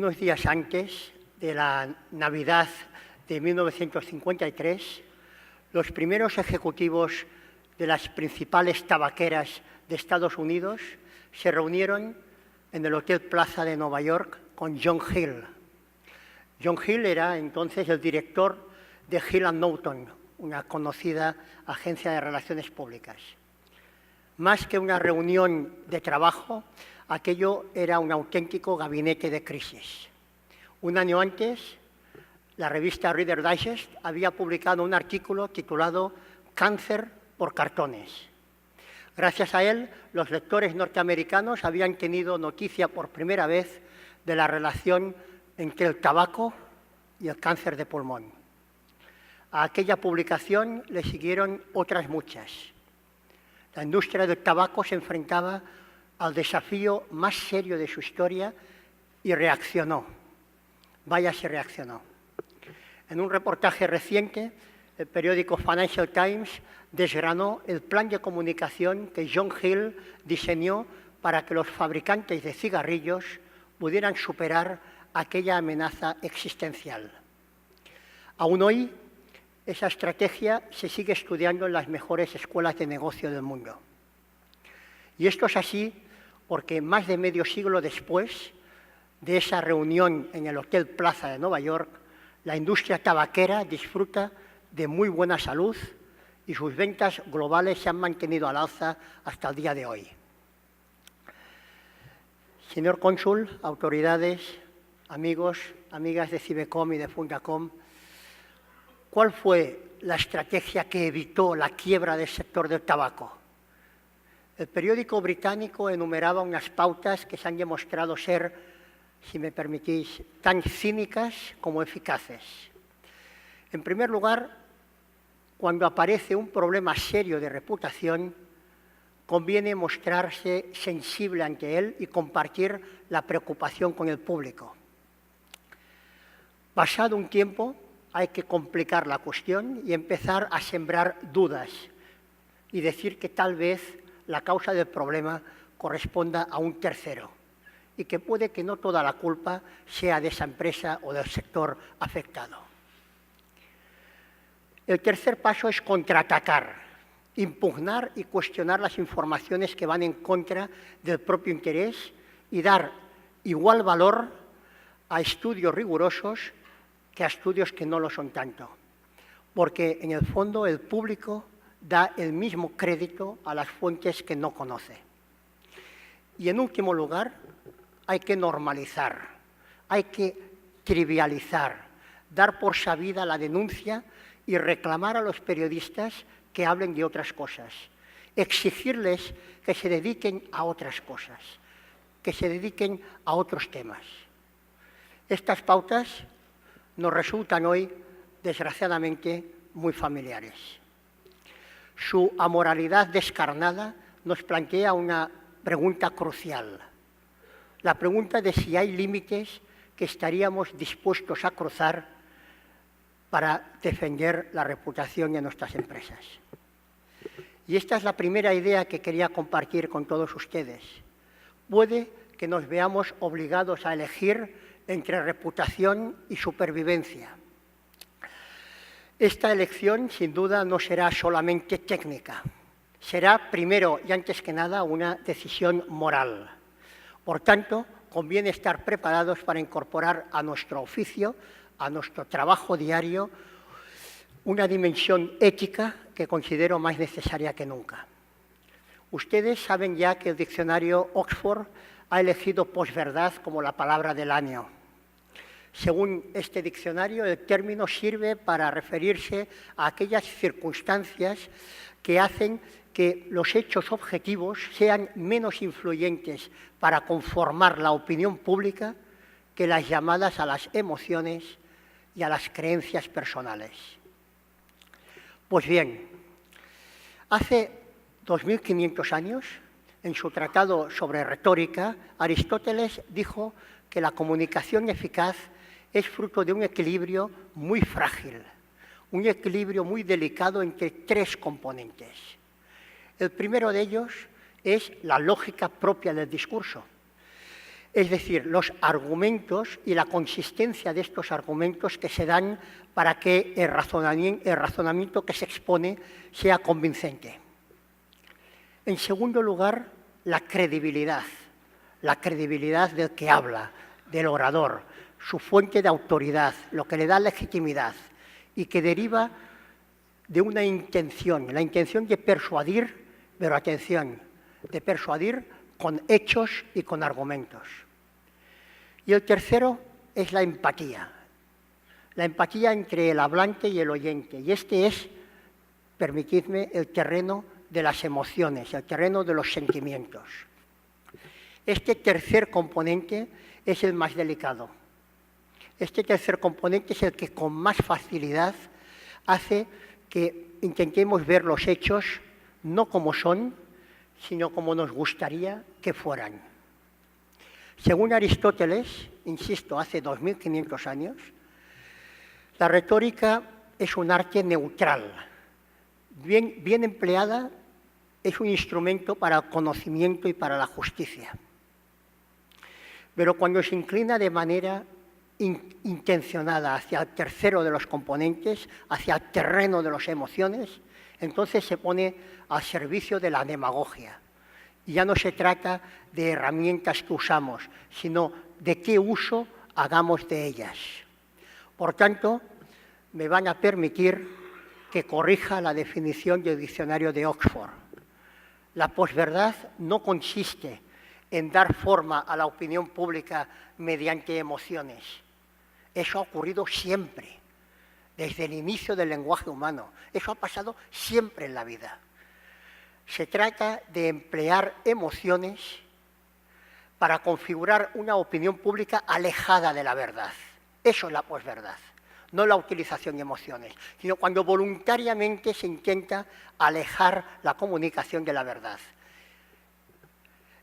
Unos días antes de la Navidad de 1953, los primeros ejecutivos de las principales tabaqueras de Estados Unidos se reunieron en el Hotel Plaza de Nueva York con John Hill. John Hill era entonces el director de Hill & Knowlton, una conocida agencia de relaciones públicas. Más que una reunión de trabajo, aquello era un auténtico gabinete de crisis. Un año antes, la revista Reader Digest había publicado un artículo titulado «Cáncer por cartones». Gracias a él, los lectores norteamericanos habían tenido noticia por primera vez de la relación entre el tabaco y el cáncer de pulmón. A aquella publicación le siguieron otras muchas. La industria del tabaco se enfrentaba al desafío más serio de su historia y reaccionó. Vaya, se reaccionó. En un reportaje reciente, el periódico Financial Times desgranó el plan de comunicación que John Hill diseñó para que los fabricantes de cigarrillos pudieran superar aquella amenaza existencial. Aún hoy, esa estrategia se sigue estudiando en las mejores escuelas de negocio del mundo. Y esto es así porque más de medio siglo después de esa reunión en el Hotel Plaza de Nueva York, la industria tabaquera disfruta de muy buena salud y sus ventas globales se han mantenido al alza hasta el día de hoy. Señor cónsul, autoridades, amigos, amigas de Cibecom y de Fundacom, ¿cuál fue la estrategia que evitó la quiebra del sector del tabaco? El periódico británico enumeraba unas pautas que se han demostrado ser, si me permitís, tan cínicas como eficaces. En primer lugar, cuando aparece un problema serio de reputación, conviene mostrarse sensible ante él y compartir la preocupación con el público. Pasado un tiempo, hay que complicar la cuestión y empezar a sembrar dudas y decir que tal vez la causa del problema corresponda a un tercero y que puede que no toda la culpa sea de esa empresa o del sector afectado. El tercer paso es contraatacar, impugnar y cuestionar las informaciones que van en contra del propio interés y dar igual valor a estudios rigurosos que a estudios que no lo son tanto, porque en el fondo el público da el mismo crédito a las fuentes que no conoce. Y en último lugar, hay que normalizar, hay que trivializar, dar por sabida la denuncia y reclamar a los periodistas que hablen de otras cosas, exigirles que se dediquen a otras cosas, que se dediquen a otros temas. Estas pautas nos resultan hoy, desgraciadamente, muy familiares. Su amoralidad descarnada nos plantea una pregunta crucial, la pregunta de si hay límites que estaríamos dispuestos a cruzar para defender la reputación de nuestras empresas. Y esta es la primera idea que quería compartir con todos ustedes. Puede que nos veamos obligados a elegir entre reputación y supervivencia. Esta elección, sin duda, no será solamente técnica. Será, primero y antes que nada, una decisión moral. Por tanto, conviene estar preparados para incorporar a nuestro oficio, a nuestro trabajo diario, una dimensión ética que considero más necesaria que nunca. Ustedes saben ya que el diccionario Oxford ha elegido posverdad como la palabra del año. Según este diccionario, el término sirve para referirse a aquellas circunstancias que hacen que los hechos objetivos sean menos influyentes para conformar la opinión pública que las llamadas a las emociones y a las creencias personales. Pues bien, hace 2500 años, en su tratado sobre retórica, Aristóteles dijo que la comunicación eficaz es fruto de un equilibrio muy frágil, un equilibrio muy delicado entre tres componentes. El primero de ellos es la lógica propia del discurso. Es decir, los argumentos y la consistencia de estos argumentos que se dan para que el razonamiento que se expone sea convincente. En segundo lugar, la credibilidad del que habla, del orador, su fuente de autoridad, lo que le da legitimidad y que deriva de una intención, la intención de persuadir, pero atención, de persuadir con hechos y con argumentos. Y el tercero es la empatía entre el hablante y el oyente. Y este es, permitidme, el terreno de las emociones, el terreno de los sentimientos. Este tercer componente es el más delicado. Este tercer componente es el que con más facilidad hace que intentemos ver los hechos no como son, sino como nos gustaría que fueran. Según Aristóteles, insisto, hace 2500 años, la retórica es un arte neutral. Bien empleada, es un instrumento para el conocimiento y para la justicia. Pero cuando se inclina de manera intencionada hacia el tercero de los componentes, hacia el terreno de las emociones, entonces se pone al servicio de la demagogia. Y ya no se trata de herramientas que usamos, sino de qué uso hagamos de ellas. Por tanto, me van a permitir que corrija la definición del diccionario de Oxford. La posverdad no consiste en dar forma a la opinión pública mediante emociones. Eso ha ocurrido siempre, desde el inicio del lenguaje humano. Eso ha pasado siempre en la vida. Se trata de emplear emociones para configurar una opinión pública alejada de la verdad. Eso es la posverdad, no la utilización de emociones, sino cuando voluntariamente se intenta alejar la comunicación de la verdad.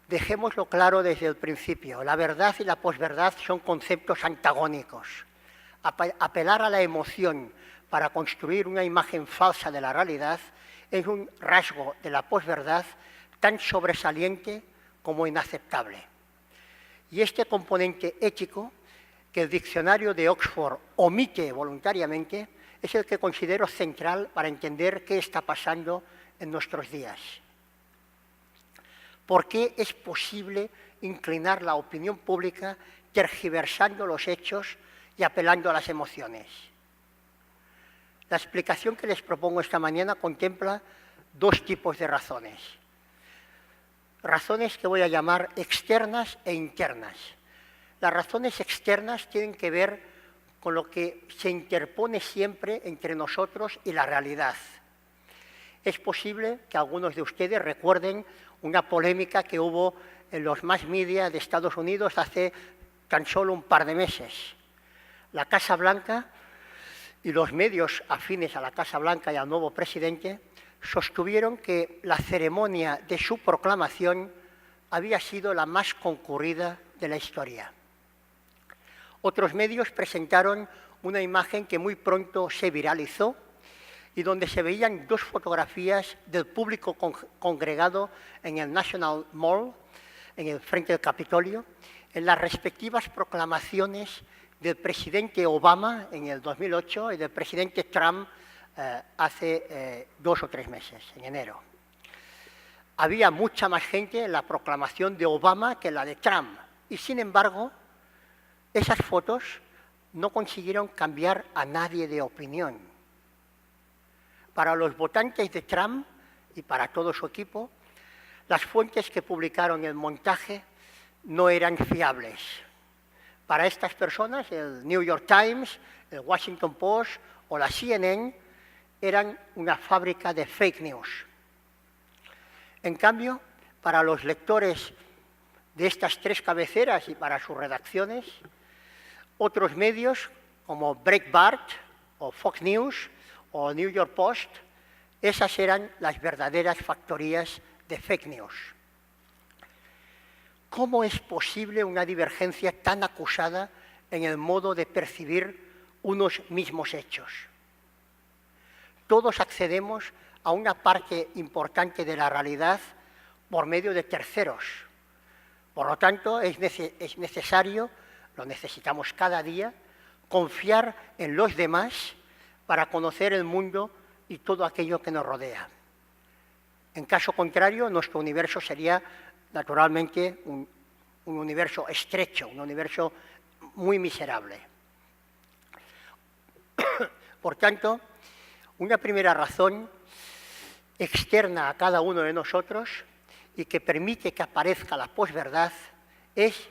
Dejémoslo claro desde el principio, la verdad y la posverdad son conceptos antagónicos. Apelar a la emoción para construir una imagen falsa de la realidad es un rasgo de la posverdad tan sobresaliente como inaceptable. Y este componente ético, que el diccionario de Oxford omite voluntariamente, es el que considero central para entender qué está pasando en nuestros días. ¿Por qué es posible inclinar la opinión pública tergiversando los hechos y apelando a las emociones? La explicación que les propongo esta mañana contempla dos tipos de razones. Razones que voy a llamar externas e internas. Las razones externas tienen que ver con lo que se interpone siempre entre nosotros y la realidad. Es posible que algunos de ustedes recuerden una polémica que hubo en los mass media de Estados Unidos hace tan solo un par de meses. La Casa Blanca y los medios afines a la Casa Blanca y al nuevo presidente sostuvieron que la ceremonia de su proclamación había sido la más concurrida de la historia. Otros medios presentaron una imagen que muy pronto se viralizó y donde se veían dos fotografías del público congregado en el National Mall, en el frente del Capitolio, en las respectivas proclamaciones del presidente Obama en el 2008 y del presidente Trump hace 2 o 3 meses, en enero. Había mucha más gente en la proclamación de Obama que en la de Trump y, sin embargo, esas fotos no consiguieron cambiar a nadie de opinión. Para los votantes de Trump y para todo su equipo, las fuentes que publicaron el montaje no eran fiables. Para estas personas, el New York Times, el Washington Post o la CNN eran una fábrica de fake news. En cambio, para los lectores de estas tres cabeceras y para sus redacciones, otros medios como Breitbart o Fox News o New York Post, esas eran las verdaderas factorías de fake news. ¿Cómo es posible una divergencia tan acusada en el modo de percibir unos mismos hechos? Todos accedemos a una parte importante de la realidad por medio de terceros, Por lo tanto, es necesario, lo necesitamos cada día, confiar en los demás para conocer el mundo y todo aquello que nos rodea. En caso contrario, nuestro universo sería, naturalmente, un universo estrecho, un universo muy miserable. Por tanto, una primera razón externa a cada uno de nosotros y que permite que aparezca la posverdad es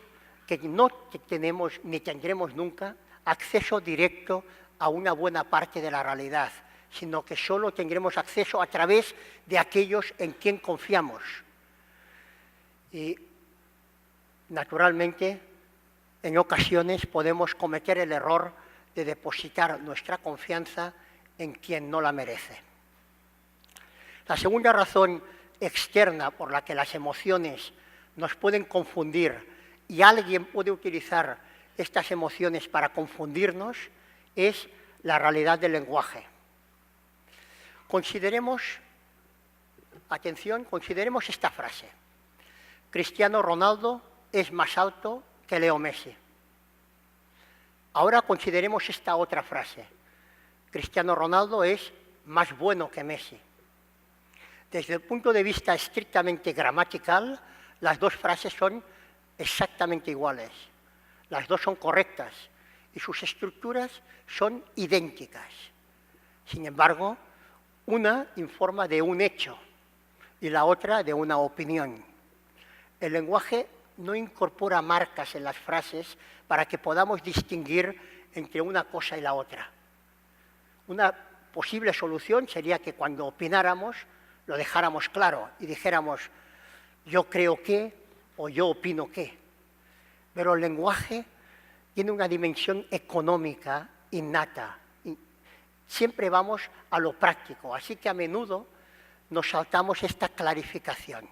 que no tenemos ni tendremos nunca acceso directo a una buena parte de la realidad, sino que solo tendremos acceso a través de aquellos en quien confiamos. Y, naturalmente, en ocasiones podemos cometer el error de depositar nuestra confianza en quien no la merece. La segunda razón externa por la que las emociones nos pueden confundir y alguien puede utilizar estas emociones para confundirnos es la realidad del lenguaje. Consideremos esta frase. Cristiano Ronaldo es más alto que Leo Messi. Ahora consideremos esta otra frase. Cristiano Ronaldo es más bueno que Messi. Desde el punto de vista estrictamente gramatical, las dos frases son exactamente iguales. Las dos son correctas y sus estructuras son idénticas. Sin embargo, una informa de un hecho y la otra de una opinión. El lenguaje no incorpora marcas en las frases para que podamos distinguir entre una cosa y la otra. Una posible solución sería que cuando opináramos lo dejáramos claro y dijéramos yo creo que o yo opino que. Pero el lenguaje tiene una dimensión económica innata. Siempre vamos a lo práctico, así que a menudo nos saltamos esta clarificación.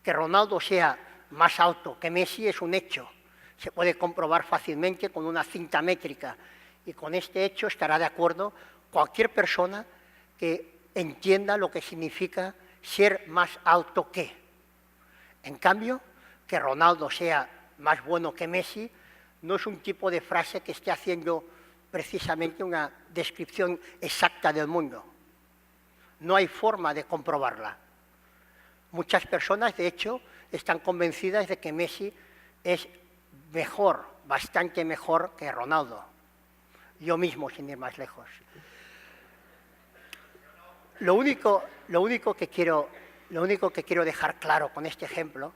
Que Ronaldo sea más alto que Messi es un hecho. Se puede comprobar fácilmente con una cinta métrica y con este hecho estará de acuerdo cualquier persona que entienda lo que significa ser más alto que. En cambio, que Ronaldo sea más bueno que Messi no es un tipo de frase que esté haciendo precisamente una descripción exacta del mundo. No hay forma de comprobarla. Muchas personas, de hecho, están convencidas de que Messi es mejor, bastante mejor que Ronaldo. Yo mismo, sin ir más lejos. Lo único que quiero dejar claro con este ejemplo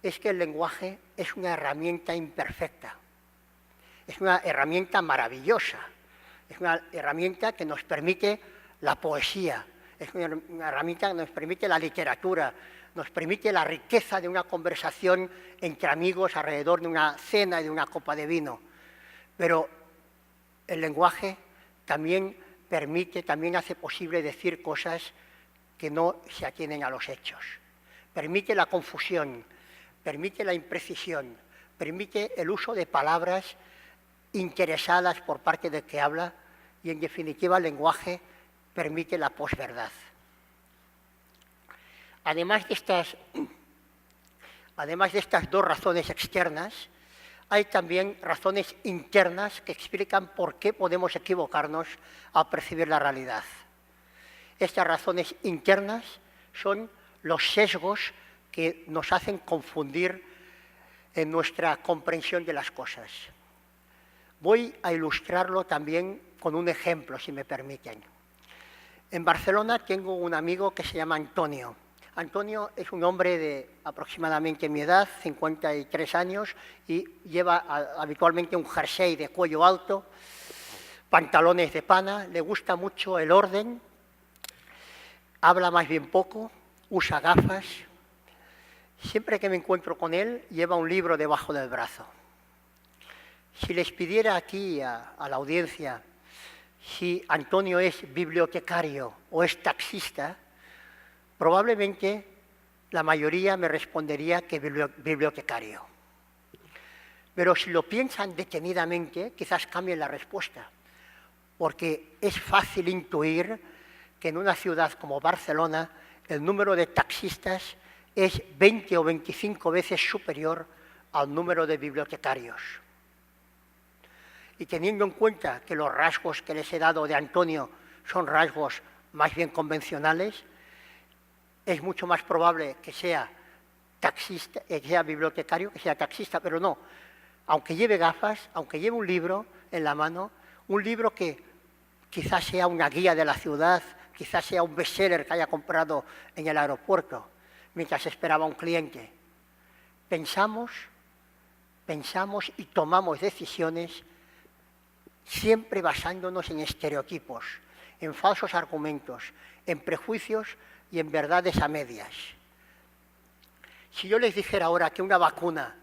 es que el lenguaje es una herramienta imperfecta. Es una herramienta maravillosa. Es una herramienta que nos permite la poesía. Es una herramienta que nos permite la literatura, nos permite la riqueza de una conversación entre amigos alrededor de una cena y de una copa de vino. Pero el lenguaje también hace posible decir cosas que no se atienen a los hechos. Permite la confusión, permite la imprecisión, permite el uso de palabras interesadas por parte del que habla y, en definitiva, el lenguaje permite la posverdad. Además de estas dos razones externas, hay también razones internas que explican por qué podemos equivocarnos al percibir la realidad. Estas razones internas son los sesgos que nos hacen confundir en nuestra comprensión de las cosas. Voy a ilustrarlo también con un ejemplo, si me permiten. En Barcelona tengo un amigo que se llama Antonio. Antonio es un hombre de aproximadamente mi edad, 53 años, y lleva habitualmente un jersey de cuello alto, pantalones de pana, le gusta mucho el orden, habla más bien poco, usa gafas. Siempre que me encuentro con él, lleva un libro debajo del brazo. Si les pidiera aquí a la audiencia si Antonio es bibliotecario o es taxista, probablemente la mayoría me respondería que bibliotecario. Pero si lo piensan detenidamente, quizás cambien la respuesta, porque es fácil intuir que en una ciudad como Barcelona el número de taxistas es 20 o 25 veces superior al número de bibliotecarios. Y teniendo en cuenta que los rasgos que les he dado de Antonio son rasgos más bien convencionales, es mucho más probable que sea taxista, que sea bibliotecario, que sea taxista, pero no. Aunque lleve gafas, aunque lleve un libro en la mano, un libro que quizás sea una guía de la ciudad, quizás sea un bestseller que haya comprado en el aeropuerto, mientras esperaba un cliente. Pensamos y tomamos decisiones siempre basándonos en estereotipos, en falsos argumentos, en prejuicios y en verdades a medias. Si yo les dijera ahora que una vacuna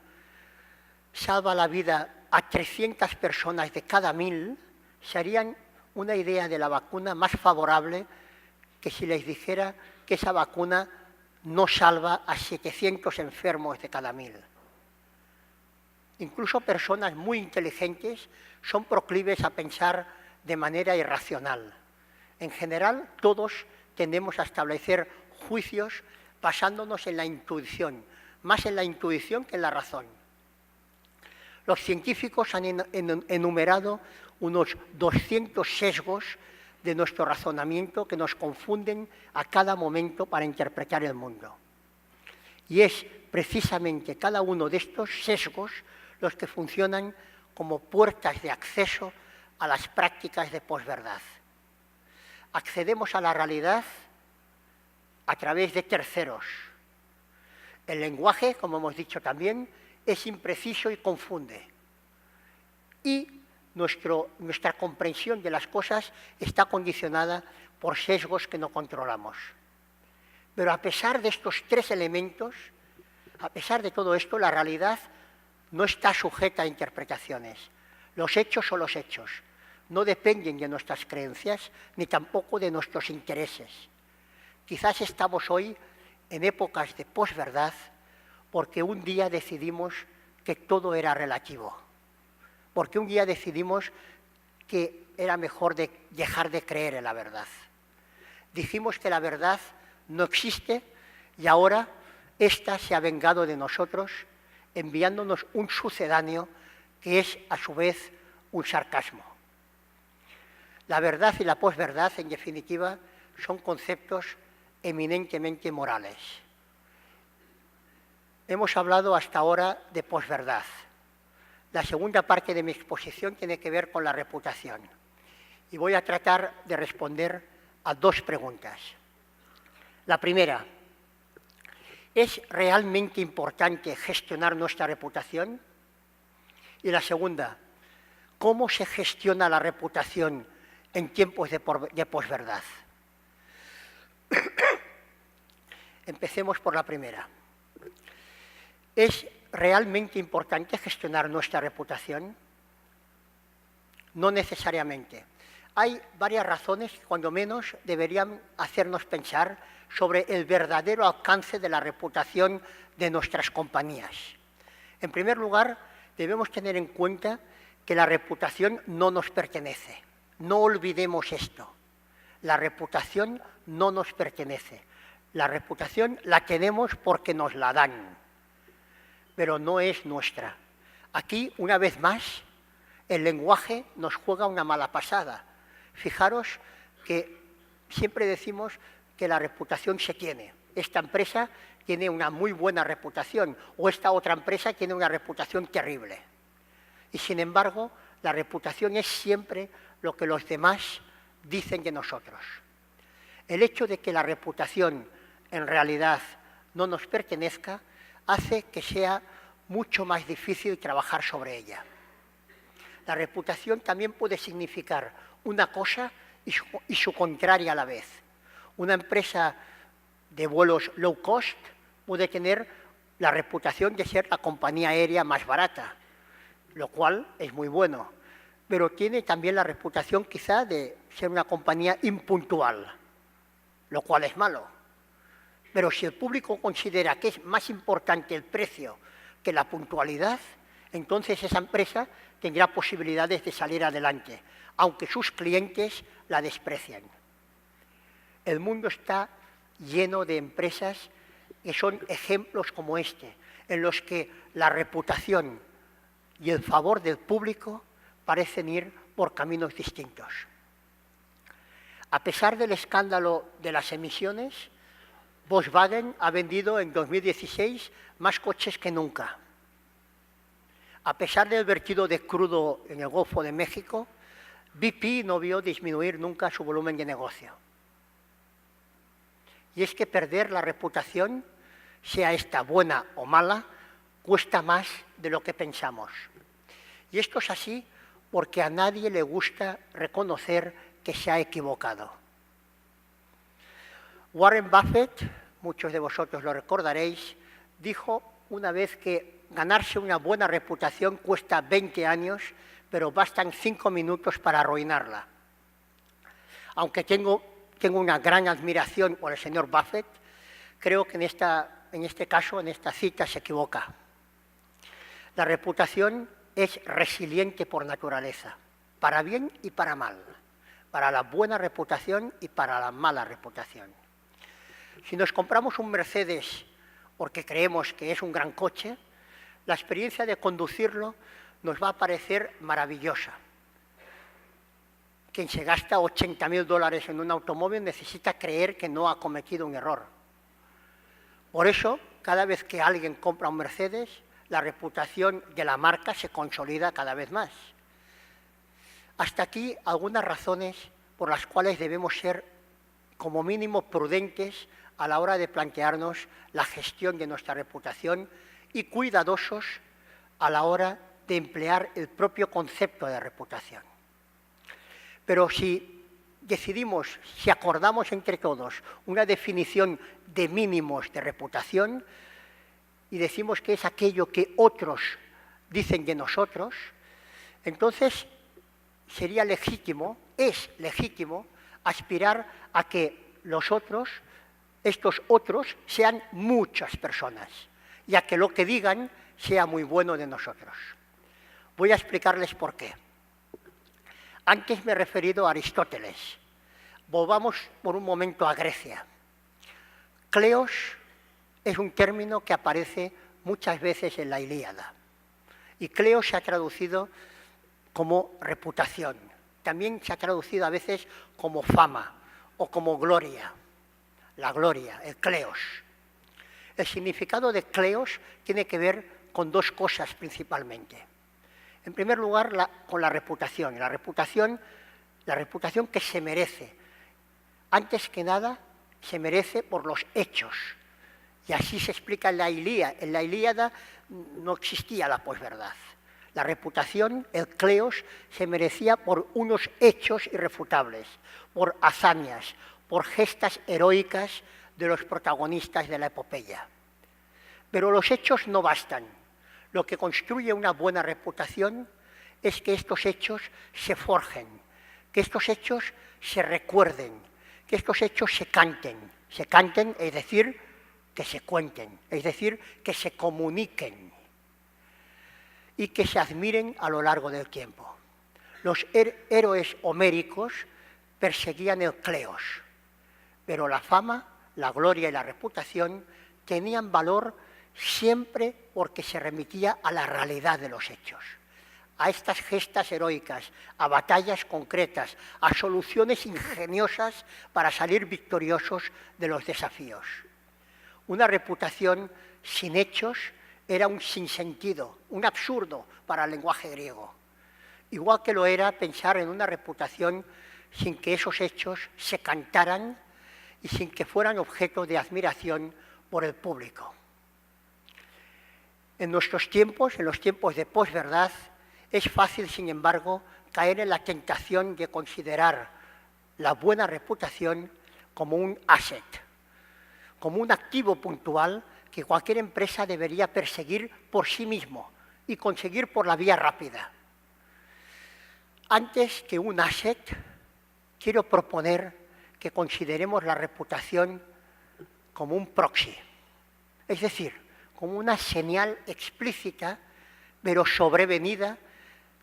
salva la vida a 300 personas de cada 1000, se harían una idea de la vacuna más favorable que si les dijera que esa vacuna no salva a 700 enfermos de cada 1000. Incluso personas muy inteligentes son proclives a pensar de manera irracional. En general, todos tendemos a establecer juicios basándonos en la intuición, más en la intuición que en la razón. Los científicos han enumerado unos 200 sesgos de nuestro razonamiento que nos confunden a cada momento para interpretar el mundo. Y es precisamente cada uno de estos sesgos los que funcionan como puertas de acceso a las prácticas de posverdad. Accedemos a la realidad a través de terceros. El lenguaje, como hemos dicho también, es impreciso y confunde. Y nuestra comprensión de las cosas está condicionada por sesgos que no controlamos. Pero a pesar de estos tres elementos, a pesar de todo esto, la realidad no está sujeta a interpretaciones. Los hechos son los hechos. No dependen de nuestras creencias ni tampoco de nuestros intereses. Quizás estamos hoy en épocas de posverdad porque un día decidimos que todo era relativo, porque un día decidimos que era mejor dejar de creer en la verdad. Dijimos que la verdad no existe y ahora ésta se ha vengado de nosotros enviándonos un sucedáneo que es a su vez un sarcasmo. La verdad y la posverdad, en definitiva, son conceptos eminentemente morales. Hemos hablado hasta ahora de posverdad. La segunda parte de mi exposición tiene que ver con la reputación. Y voy a tratar de responder a dos preguntas. La primera, ¿es realmente importante gestionar nuestra reputación? Y la segunda, ¿cómo se gestiona la reputación en tiempos de posverdad? Empecemos por la primera. ¿Es realmente importante gestionar nuestra reputación? No necesariamente. Hay varias razones que, cuando menos, deberían hacernos pensar sobre el verdadero alcance de la reputación de nuestras compañías. En primer lugar, debemos tener en cuenta que la reputación no nos pertenece. No olvidemos esto. La reputación no nos pertenece. La reputación la tenemos porque nos la dan, pero no es nuestra. Aquí, una vez más, el lenguaje nos juega una mala pasada. Fijaros que siempre decimos que la reputación se tiene. Esta empresa tiene una muy buena reputación o esta otra empresa tiene una reputación terrible. Y sin embargo, la reputación es siempre lo que los demás dicen de nosotros. El hecho de que la reputación en realidad no nos pertenezca hace que sea mucho más difícil trabajar sobre ella. La reputación también puede significar una cosa y su contraria a la vez. Una empresa de vuelos low cost puede tener la reputación de ser la compañía aérea más barata, lo cual es muy bueno, pero tiene también la reputación quizá de ser una compañía impuntual, lo cual es malo. Pero si el público considera que es más importante el precio que la puntualidad, entonces esa empresa tendrá posibilidades de salir adelante, aunque sus clientes la desprecien. El mundo está lleno de empresas que son ejemplos como este, en los que la reputación y el favor del público parecen ir por caminos distintos. A pesar del escándalo de las emisiones, Volkswagen ha vendido en 2016 más coches que nunca. A pesar del vertido de crudo en el Golfo de México, BP no vio disminuir nunca su volumen de negocio. Y es que perder la reputación, sea esta buena o mala, cuesta más de lo que pensamos. Y esto es así porque a nadie le gusta reconocer que se ha equivocado. Warren Buffett, muchos de vosotros lo recordaréis, dijo una vez que ganarse una buena reputación cuesta 20 años, pero bastan 5 minutos para arruinarla. Aunque tengo una gran admiración por el señor Buffett, creo que en este caso, en esta cita, se equivoca. La reputación es resiliente por naturaleza, para bien y para mal, para la buena reputación y para la mala reputación. Si nos compramos un Mercedes porque creemos que es un gran coche, la experiencia de conducirlo nos va a parecer maravillosa. Quien se gasta $80.000 en un automóvil necesita creer que no ha cometido un error. Por eso, cada vez que alguien compra un Mercedes, la reputación de la marca se consolida cada vez más. Hasta aquí algunas razones por las cuales debemos ser, como mínimo, prudentes a la hora de plantearnos la gestión de nuestra reputación y cuidadosos a la hora de emplear el propio concepto de reputación. Pero si decidimos, si acordamos entre todos una definición de mínimos de reputación y decimos que es aquello que otros dicen de nosotros, entonces sería legítimo, es legítimo, aspirar a que los otros, estos otros, sean muchas personas y a que lo que digan sea muy bueno de nosotros. Voy a explicarles por qué. Antes me he referido a Aristóteles. Volvamos por un momento a Grecia. Kleos es un término que aparece muchas veces en la Ilíada. Y Kleos se ha traducido como reputación. También se ha traducido a veces como fama o como gloria. La gloria, el Kleos. El significado de Kleos tiene que ver con dos cosas principalmente. En primer lugar, con la reputación que se merece. Antes que nada, se merece por los hechos. Y así se explica en la Ilíada. En la Ilíada no existía la posverdad. La reputación, el Kleos, se merecía por unos hechos irrefutables, por hazañas, por gestas heroicas de los protagonistas de la epopeya. Pero los hechos no bastan. Lo que construye una buena reputación es que estos hechos se forjen, que estos hechos se recuerden, que estos hechos se canten, es decir, que se cuenten, es decir, que se comuniquen y que se admiren a lo largo del tiempo. Los héroes homéricos perseguían el Kleos, pero la fama, la gloria y la reputación tenían valor siempre porque se remitía a la realidad de los hechos, a estas gestas heroicas, a batallas concretas, a soluciones ingeniosas para salir victoriosos de los desafíos. Una reputación sin hechos era un sinsentido, un absurdo para el lenguaje griego. Igual que lo era pensar en una reputación sin que esos hechos se cantaran y sin que fueran objeto de admiración por el público. En nuestros tiempos, en los tiempos de posverdad, es fácil, sin embargo, caer en la tentación de considerar la buena reputación como un asset, como un activo puntual que cualquier empresa debería perseguir por sí mismo y conseguir por la vía rápida. Antes que un asset, quiero proponer que consideremos la reputación como un proxy, es decir, como una señal explícita, pero sobrevenida,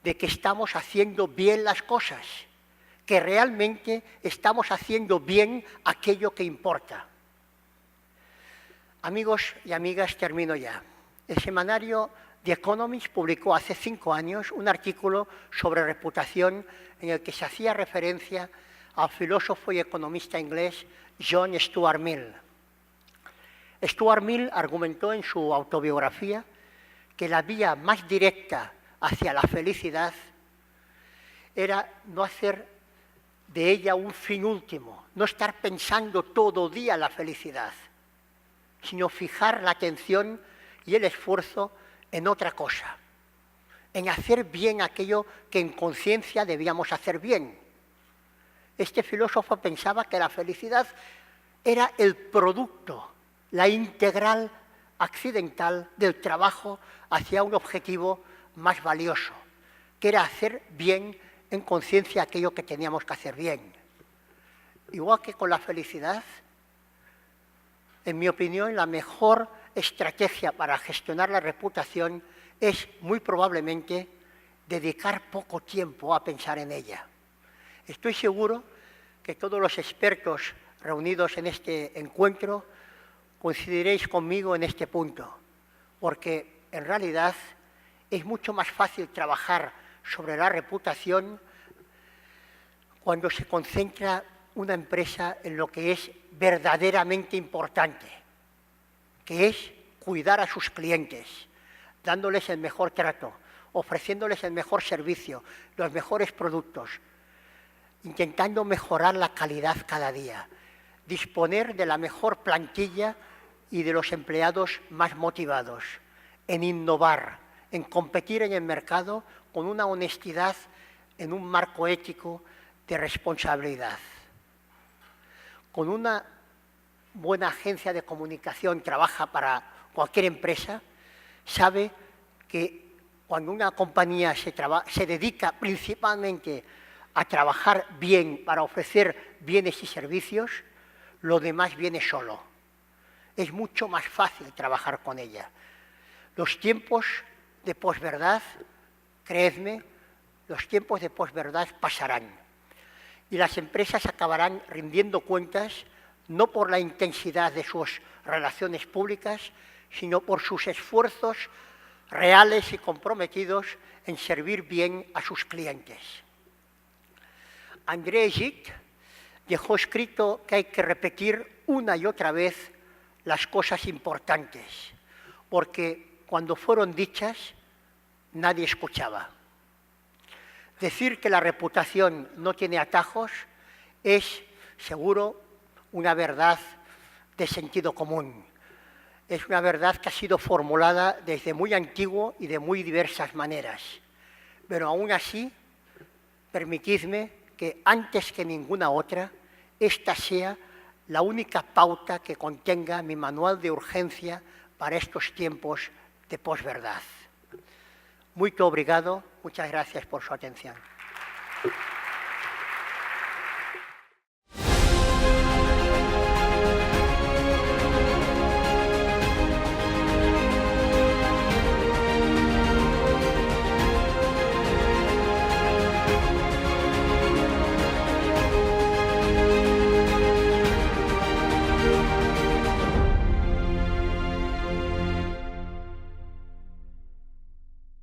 de que estamos haciendo bien las cosas, que realmente estamos haciendo bien aquello que importa. Amigos y amigas, termino ya. El semanario The Economist publicó hace 5 años un artículo sobre reputación en el que se hacía referencia al filósofo y economista inglés John Stuart Mill. Stuart Mill argumentó en su autobiografía que la vía más directa hacia la felicidad era no hacer de ella un fin último, no estar pensando todo día en la felicidad, sino fijar la atención y el esfuerzo en otra cosa, en hacer bien aquello que en conciencia debíamos hacer bien. Este filósofo pensaba que la felicidad era el producto, la integral accidental del trabajo hacia un objetivo más valioso, que era hacer bien en conciencia aquello que teníamos que hacer bien. Igual que con la felicidad, en mi opinión, la mejor estrategia para gestionar la reputación es muy probablemente dedicar poco tiempo a pensar en ella. Estoy seguro que todos los expertos reunidos en este encuentro coincidiréis conmigo en este punto, porque en realidad es mucho más fácil trabajar sobre la reputación cuando se concentra una empresa en lo que es verdaderamente importante, que es cuidar a sus clientes, dándoles el mejor trato, ofreciéndoles el mejor servicio, los mejores productos, intentando mejorar la calidad cada día, disponer de la mejor plantilla y de los empleados más motivados, en innovar, en competir en el mercado con una honestidad en un marco ético de responsabilidad. Con una buena agencia de comunicación trabaja para cualquier empresa, sabe que cuando una compañía se dedica principalmente a trabajar bien para ofrecer bienes y servicios, lo demás viene solo. Es mucho más fácil trabajar con ella. Los tiempos de posverdad, creedme, los tiempos de posverdad pasarán y las empresas acabarán rindiendo cuentas no por la intensidad de sus relaciones públicas, sino por sus esfuerzos reales y comprometidos en servir bien a sus clientes. André Gide dejó escrito que hay que repetir una y otra vez las cosas importantes, porque cuando fueron dichas nadie escuchaba. Decir que la reputación no tiene atajos es, seguro, una verdad de sentido común. Es una verdad que ha sido formulada desde muy antiguo y de muy diversas maneras. Pero aún así, permitidme que antes que ninguna otra, esta sea la única pauta que contenga mi manual de urgencia para estos tiempos de posverdad. Muito obrigado, muchas gracias por su atención.